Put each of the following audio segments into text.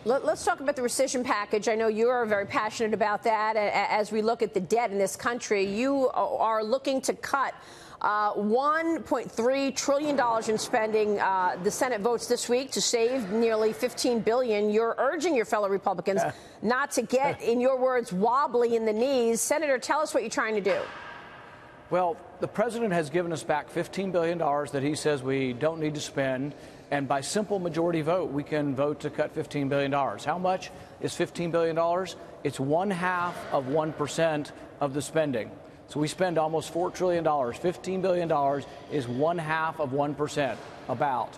Let's talk about the rescission package. I know you're very passionate about that. As we look at the debt in this country, you are looking to cut $1.3 trillion in spending. The Senate votes this week to save nearly $15 billion. You're urging your fellow Republicans not to get, in your words, wobbly in the knees. Senator, tell us what you're trying to do. Well, the president has given us back $15 billion that he says we don't need to spend. And by simple majority vote, we can vote to cut $15 billion. How much is $15 billion? It's 1/2 of 1% of the spending. So we spend almost $4 trillion. $15 billion is 1/2 of 1% about.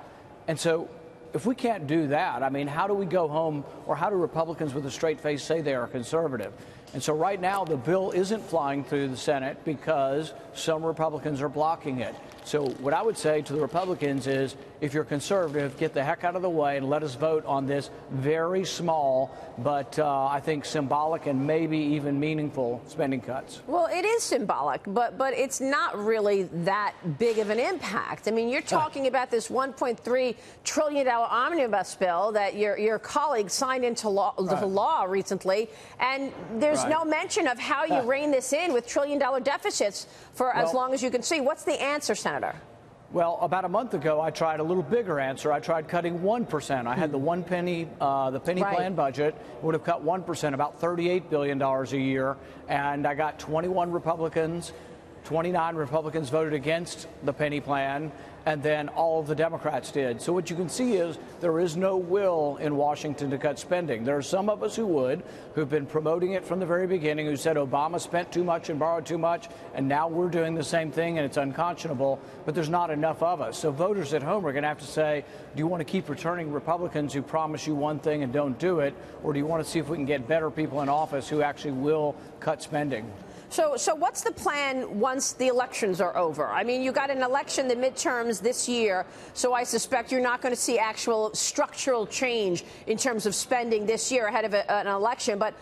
And so if we can't do that, I mean, how do we go home, or how do Republicans with a straight face say they are conservative? And so right now the bill isn't flying through the Senate because some Republicans are blocking it. So what I would say to the Republicans is, if you're conservative, get the heck out of the way and let us vote on this very small, but I think symbolic and maybe even meaningful spending cuts. Well, it is symbolic, but it's not really that big of an impact. I mean, you're talking about this $1.3 trillion omnibus bill that your colleague signed into law recently, and there's no mention of how you rein this in with trillion-dollar deficits for as long as you can see. What's the answer, Senator? Well, about a month ago, I tried a little bigger answer. I tried cutting 1%. I had the penny plan budget would have cut 1%, about $38 billion a year. And I got 29 Republicans voted against the penny plan, and then all of the Democrats did. So what you can see is there is no will in Washington to cut spending. There are some of us who've been promoting it from the very beginning, who said Obama spent too much and borrowed too much, and now we're doing the same thing, and it's unconscionable, but there's not enough of us. So voters at home are going to have to say, do you want to keep returning Republicans who promise you one thing and don't do it, or do you want to see if we can get better people in office who actually will cut spending? So what's the plan once the elections are over? I mean, you got an election, the midterms this year, so I suspect you're not going to see actual structural change in terms of spending this year ahead of an election. But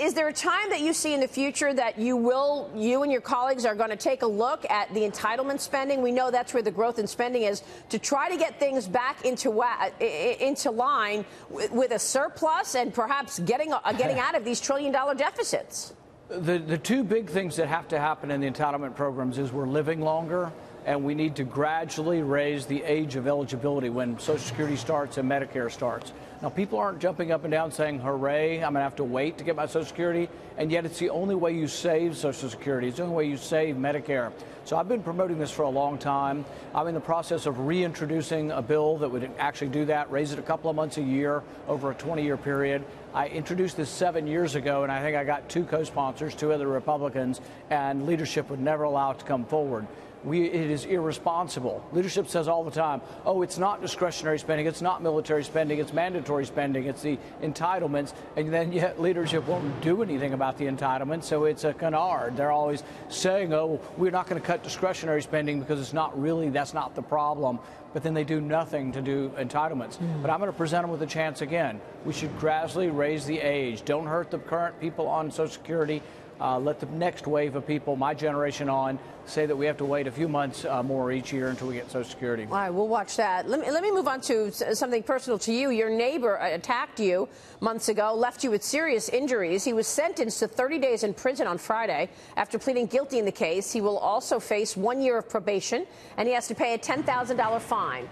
is there a time that you see in the future that you and your colleagues are going to take a look at the entitlement spending? We know that's where the growth in spending is, to try to get things back into line with a surplus and perhaps getting out of these trillion-dollar deficits. The two big things that have to happen in the entitlement programs is we're living longer, and we need to gradually raise the age of eligibility when Social Security starts and Medicare starts. Now, people aren't jumping up and down saying, hooray, I'm going to have to wait to get my Social Security, and yet it's the only way you save Social Security. It's the only way you save Medicare. So I've been promoting this for a long time. I'm in the process of reintroducing a bill that would actually do that, raise it a couple of months a year over a 20-year period. I introduced this 7 years ago, and I think I got 2 co-sponsors, 2 other Republicans, and leadership would never allow it to come forward. It is irresponsible. Leadership says all the time, oh, it's not discretionary spending, it's not military spending, it's mandatory spending, it's the entitlements, and then yet leadership won't do anything about the entitlements, so it's a canard. They're always saying, oh, we're not going to cut discretionary spending because it's not really, that's not the problem, but then they do nothing to do entitlements. But I'm going to present them with a chance again. We should gradually raise the age. Don't hurt the current people on Social Security. Let the next wave of people, my generation on, say that we have to wait a few months more each year until we get Social Security. All right, we'll watch that. Let me move on to something personal to you. Your neighbor attacked you months ago, left you with serious injuries. He was sentenced to 30 days in prison on Friday after pleading guilty in the case. He will also face 1 year of probation, and he has to pay a $10,000 fine.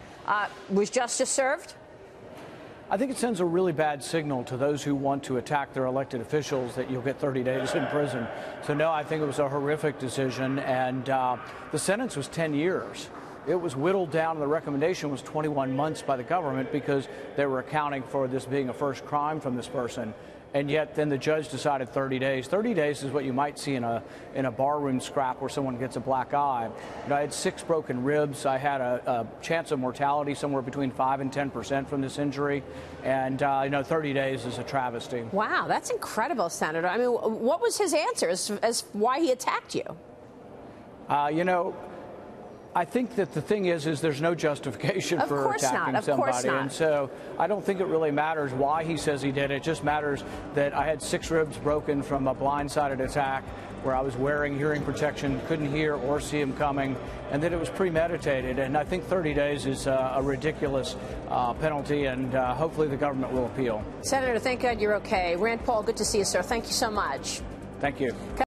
Was justice served? I think it sends a really bad signal to those who want to attack their elected officials that you'll get 30 days in prison. So, no, I think it was a horrific decision, and the sentence was 10 years. It was whittled down, and the recommendation was 21 months by the government because they were accounting for this being a first crime from this person. And yet then the judge decided 30 days. 30 days is what you might see in a barroom scrap where someone gets a black eye. I had 6 broken ribs. I had a chance of mortality somewhere between 5 and 10% from this injury. And, 30 days is a travesty. Wow, that's incredible, Senator. I mean, what was his answer as why he attacked you? I think that the thing is there's no justification for attacking somebody. And so I don't think it really matters why he says he did it. It just matters that I had 6 ribs broken from a blindsided attack. where I was wearing hearing protection, couldn't hear or see him coming, and that it was premeditated. And I think 30 days is a ridiculous penalty, and hopefully the government will appeal. Senator, thank God you're okay. Rand Paul, good to see you, sir. Thank you so much. Thank you.